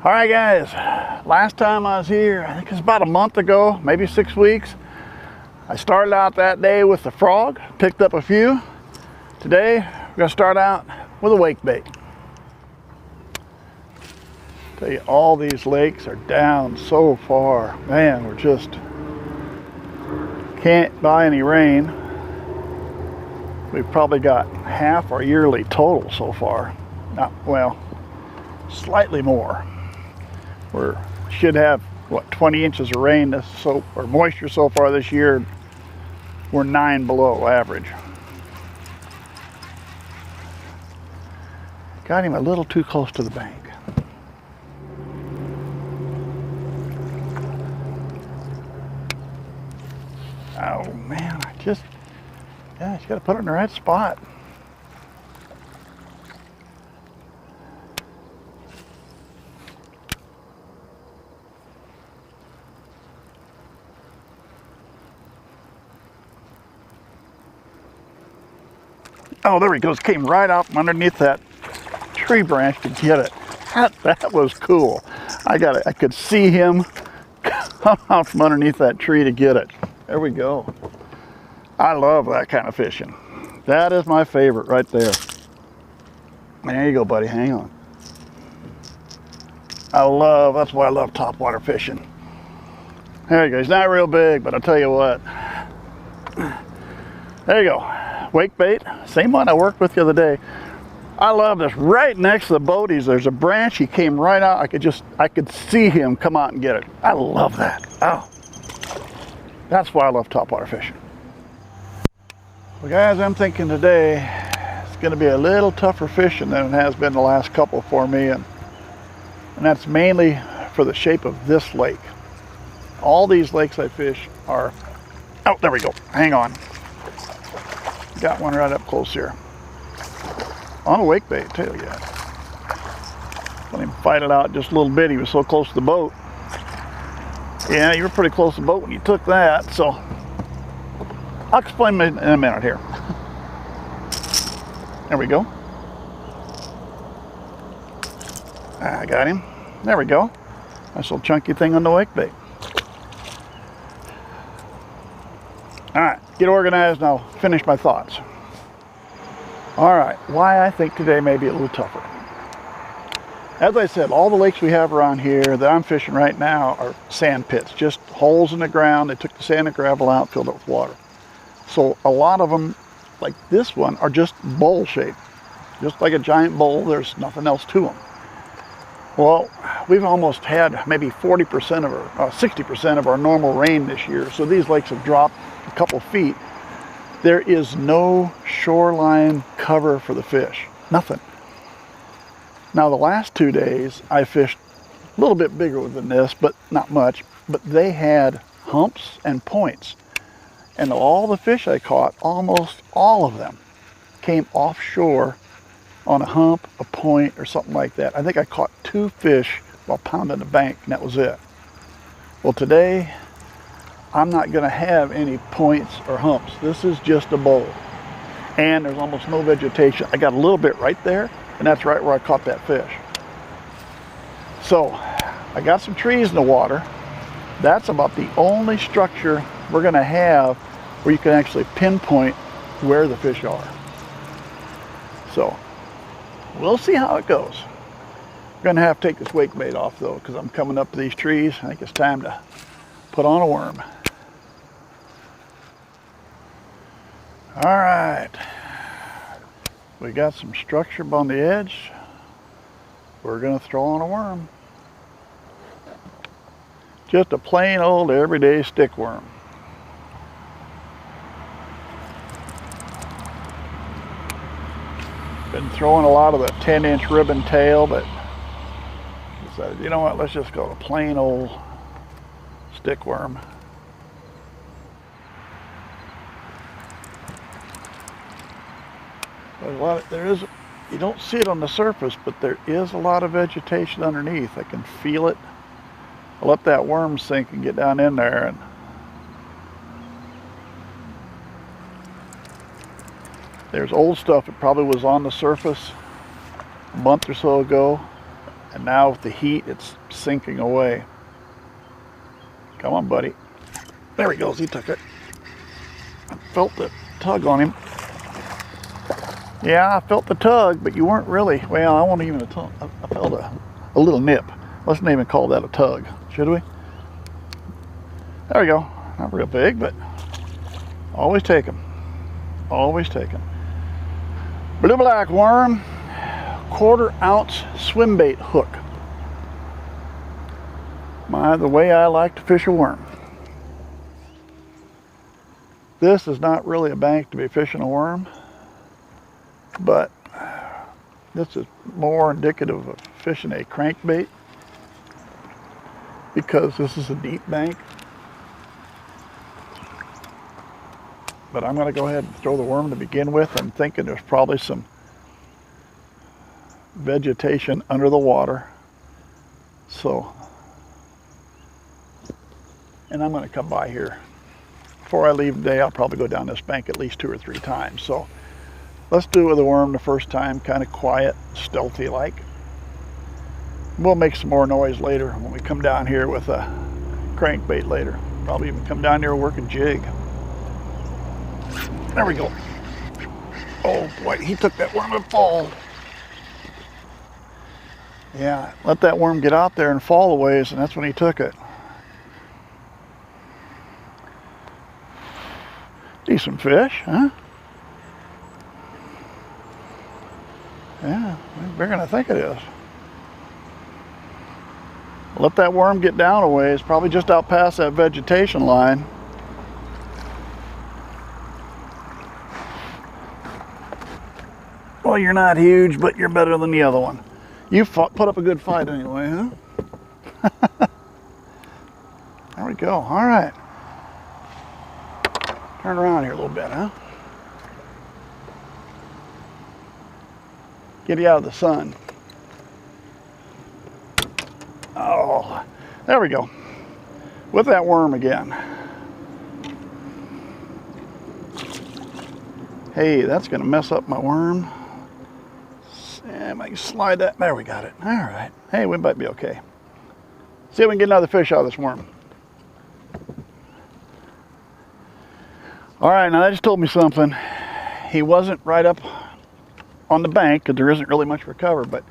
All right, guys, last time I was here, I think it was about a month ago, maybe 6 weeks. I started out that day with the frog, picked up a few. Today, we're gonna start out with a wake bait. Tell you, all these lakes are down so far. Man, we're just can't buy any rain. We've probably got half our yearly total so far. Not, well, slightly more. We should have, what, 20 inches of rain or moisture so far this year. We're 9 below average. Got him a little too close to the bank. Oh man, you gotta put it in the right spot. Oh, there he goes. Came right out from underneath that tree branch to get it. That was cool. I could see him come out from underneath that tree to get it. There we go. I love that kind of fishing. That is my favorite right there. There you go, buddy. Hang on. That's why I love topwater fishing. There you go. He's not real big, but I'll tell you what. There you go. Wake bait, same one I worked with the other day. I love this. Right next to the boaties, there's a branch. He came right out. I could see him come out and get it. I love that. Oh, that's why I love topwater fishing. Well, guys, I'm thinking today it's going to be a little tougher fishing than it has been the last couple for me, and that's mainly for the shape of this lake. All these lakes I fish are. Oh, there we go. Hang on. Got one right up close here. On a wake bait too, yeah. Let him fight it out just a little bit. He was so close to the boat. Yeah, you were pretty close to the boat when you took that, so I'll explain in a minute here. There we go. I got him. There we go. Nice little chunky thing on the wake bait. All right, get organized and I'll finish my thoughts. All right, why I think today may be a little tougher. As I said, all the lakes we have around here that I'm fishing right now are sand pits, just holes in the ground. They took the sand and gravel out, filled it with water. So a lot of them, like this one, are just bowl shaped. Just like a giant bowl, there's nothing else to them. Well, we've almost had maybe 40% or 60% of our normal rain this year, so these lakes have dropped a couple feet. There is no shoreline cover for the fish. Nothing. Now the last 2 days I fished a little bit bigger than this, but not much, but they had humps and points. And all the fish I caught, almost all of them, came offshore on a hump, a point, or something like that. I think I caught 2 fish while pounding the bank, and that was it. Well, today I'm not going to have any points or humps. This is just a bowl. And there's almost no vegetation. I got a little bit right there, and that's right where I caught that fish. So I got some trees in the water. That's about the only structure we're going to have where you can actually pinpoint where the fish are. So we'll see how it goes. I'm going to have to take this wake bait off though, because I'm coming up to these trees. I think it's time to put on a worm. All right, we got some structure on the edge. We're going to throw on a worm. Just a plain old everyday stick worm. Been throwing a lot of the 10-inch ribbon tail, but decided, you know what, let's just go to plain old stick worm. You don't see it on the surface, but there is a lot of vegetation underneath. I can feel it. I'll let that worm sink and get down in there, and there's old stuff that probably was on the surface a month or so ago. And now with the heat, it's sinking away. Come on, buddy. There he goes, he took it. I felt the tug on him. Yeah, I felt the tug, but you weren't really, well, I won't even a tug. I felt a little nip. Let's not even call that a tug, should we? There we go. Not real big, but always take them. Always take them. Blue black worm, 1/4 ounce swim bait hook. The way I like to fish a worm. This is not really a bank to be fishing a worm, but this is more indicative of fishing a crankbait because this is a deep bank. But I'm going to go ahead and throw the worm to begin with. I'm thinking there's probably some vegetation under the water. So, and I'm going to come by here. Before I leave today, I'll probably go down this bank at least 2 or 3 times. So let's do it with the worm the first time, kind of quiet, stealthy like. We'll make some more noise later when we come down here with a crankbait later. Probably even come down here and work a jig. There we go. Oh boy, he took that worm and fall. Yeah, let that worm get out there and fall a ways, and that's when he took it. Decent fish, huh? Yeah, bigger than I think it is. Let that worm get down a ways, probably just out past that vegetation line. Well, you're not huge, but you're better than the other one. You put up a good fight anyway, huh? There we go. All right. Turn around here a little bit, huh? Get you out of the sun. Oh, there we go. With that worm again. Hey, that's going to mess up my worm. I might slide that. There, we got it. All right. Hey, we might be okay. See if we can get another fish out of this worm. All right, now that just told me something. He wasn't right up on the bank because there isn't really much for cover, but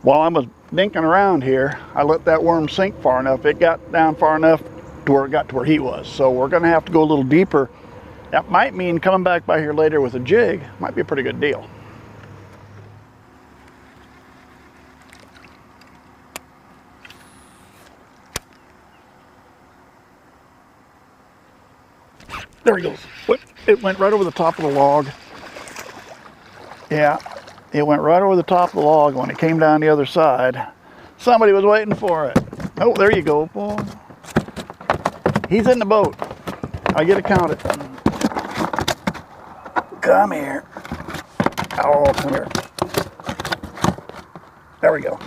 while I was dinking around here, I let that worm sink far enough. It got down far enough to where it got to where he was. So we're going to have to go a little deeper. That might mean coming back by here later with a jig. Might be a pretty good deal. There he goes. It went right over the top of the log. Yeah, it went right over the top of the log. When it came down the other side, somebody was waiting for it. Oh, there you go, boy. He's in the boat. I get it counted. Come here. Oh, come here. There we go.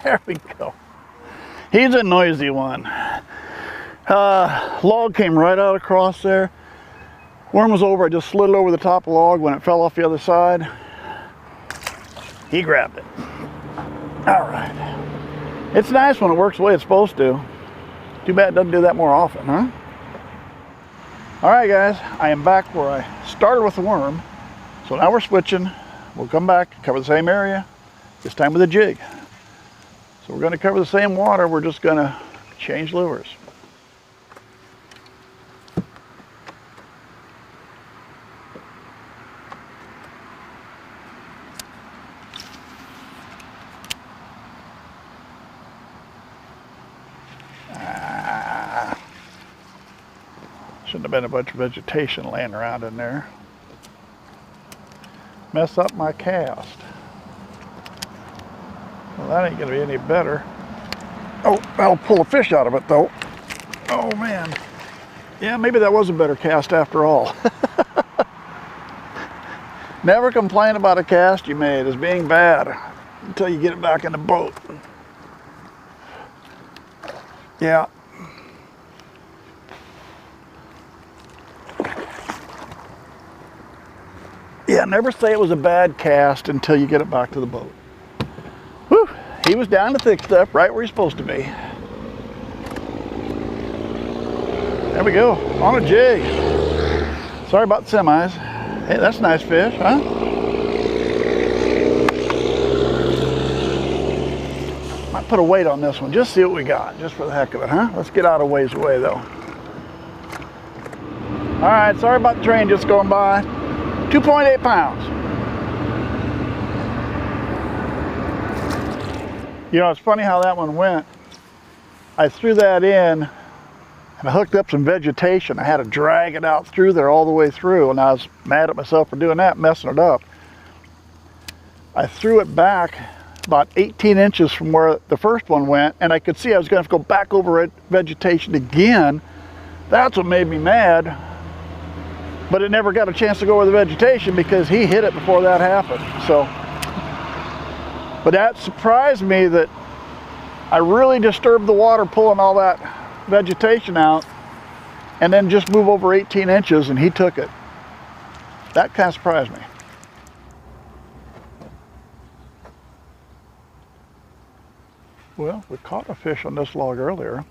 There we go. He's a noisy one. Log came right out across there. Worm was over. I just slid it over the top of the log. When it fell off the other side, he grabbed it. All right. It's nice when it works the way it's supposed to. Too bad it doesn't do that more often, huh? All right, guys. I am back where I started with the worm. So now we're switching. We'll come back, cover the same area, this time with a jig. So we're going to cover the same water. We're just going to change lures. Shouldn't have been a bunch of vegetation laying around in there. Mess up my cast. Well, that ain't gonna be any better. Oh, that'll pull a fish out of it though. Oh man. Yeah, maybe that was a better cast after all. Never complain about a cast you made as being bad until you get it back in the boat. Yeah. Yeah, never say it was a bad cast until you get it back to the boat. Whew, He was down the thick stuff, right where he's supposed to be. There we go, on a jig. Sorry about the semis. Hey, that's a nice fish, huh? Might put a weight on this one, just see what we got, just for the heck of it, huh? Let's get out of ways away though. All right, sorry about the train just going by. 2.8 pounds. You know, it's funny how that one went. I threw that in and I hooked up some vegetation. I had to drag it out through there all the way through, and I was mad at myself for doing that, messing it up. I threw it back about 18 inches from where the first one went, and I could see I was going to have to go back over vegetation again. That's what made me mad. But it never got a chance to go over the vegetation because he hit it before that happened. So, but that surprised me that I really disturbed the water pulling all that vegetation out and then just move over 18 inches and he took it. That kind of surprised me. Well, we caught a fish on this log earlier.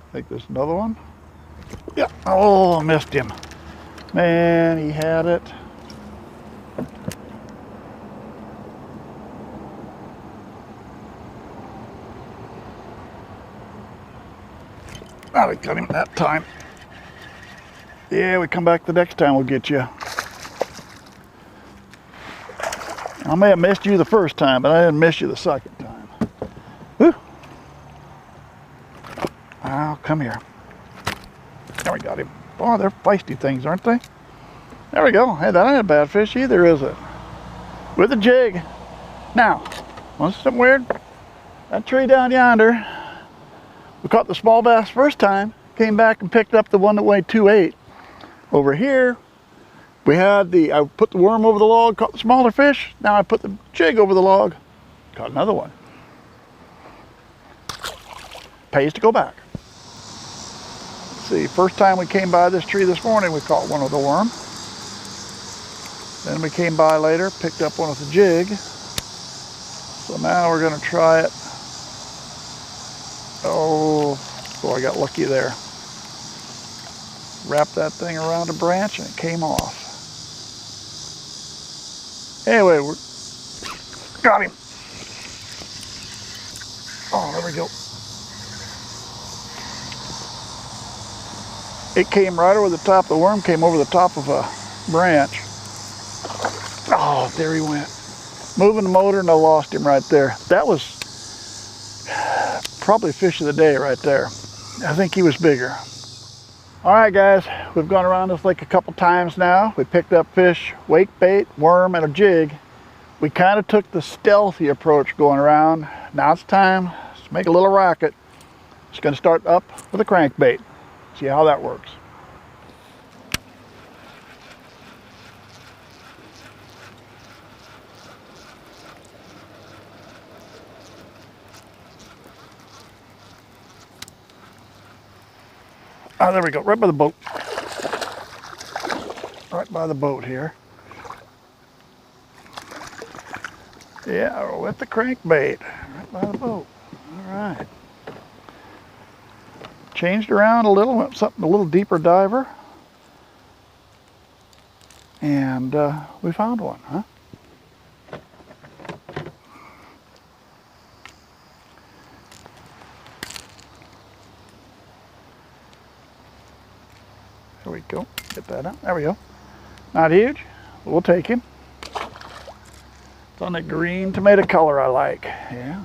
I think there's another one. Yeah. Oh, I missed him. Man, he had it. Oh, we got him that time. Yeah, we come back the next time, we'll get you. I may have missed you the first time, but I didn't miss you the second time. Whew. Oh, come here. There we got him. Oh, they're feisty things, aren't they? There we go. Hey, that ain't a bad fish either, is it? With a jig. Now, want something weird? That tree down yonder, we caught the small bass first time, came back and picked up the one that weighed 2.8. Over here, we had I put the worm over the log, caught the smaller fish. Now I put the jig over the log, caught another one. Pays to go back. See, first time we came by this tree this morning, we caught one with a worm. Then we came by later, picked up one with a jig. So now we're gonna try it. Oh, I got lucky there. Wrapped that thing around a branch and it came off. Anyway, got him. Oh, there we go. It came right over the top, the worm came over the top of a branch. Oh, there he went. Moving the motor and I lost him right there. That was probably fish of the day right there. I think he was bigger. All right, guys, we've gone around this lake a couple times now. We picked up fish, wake bait, worm, and a jig. We kind of took the stealthy approach going around. Now it's time to make a little racket. It's going to start up with a crankbait. See how that works. Oh, there we go, right by the boat. Right by the boat here. Yeah, with the crankbait, right by the boat. All right. Changed around a little, went something a little deeper diver. And we found one, huh? There we go, get that out, there we go. Not huge, but we'll take him. It's on the green tomato color I like, yeah.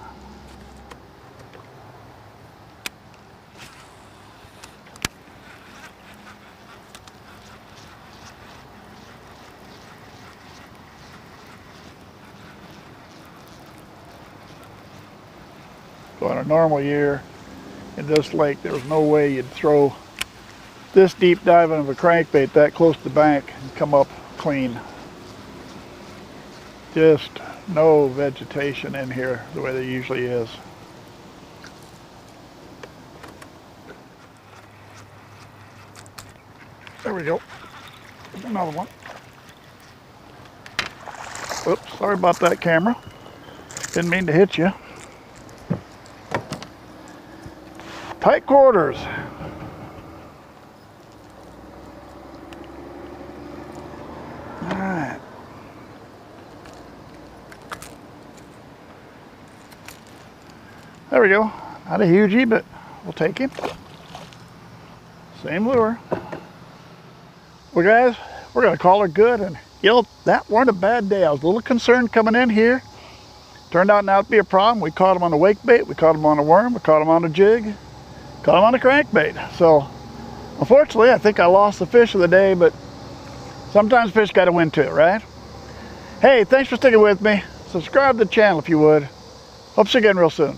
So in a normal year in this lake, there was no way you'd throw this deep diving of a crankbait that close to the bank and come up clean. Just no vegetation in here the way there usually is. There we go. There's another one. Oops, sorry about that, camera. Didn't mean to hit you. Tight quarters. All right. There we go. Not a hugie, but we'll take him. Same lure. Well, guys, we're gonna call her good. And you know, that weren't a bad day. I was a little concerned coming in here. Turned out not to be a problem. We caught him on a wake bait. We caught him on a worm. We caught him on a jig. Caught him on a crankbait. So, unfortunately, I think I lost the fish of the day, but sometimes fish got to win too, right? Hey, thanks for sticking with me. Subscribe to the channel if you would. Hope to see you again real soon.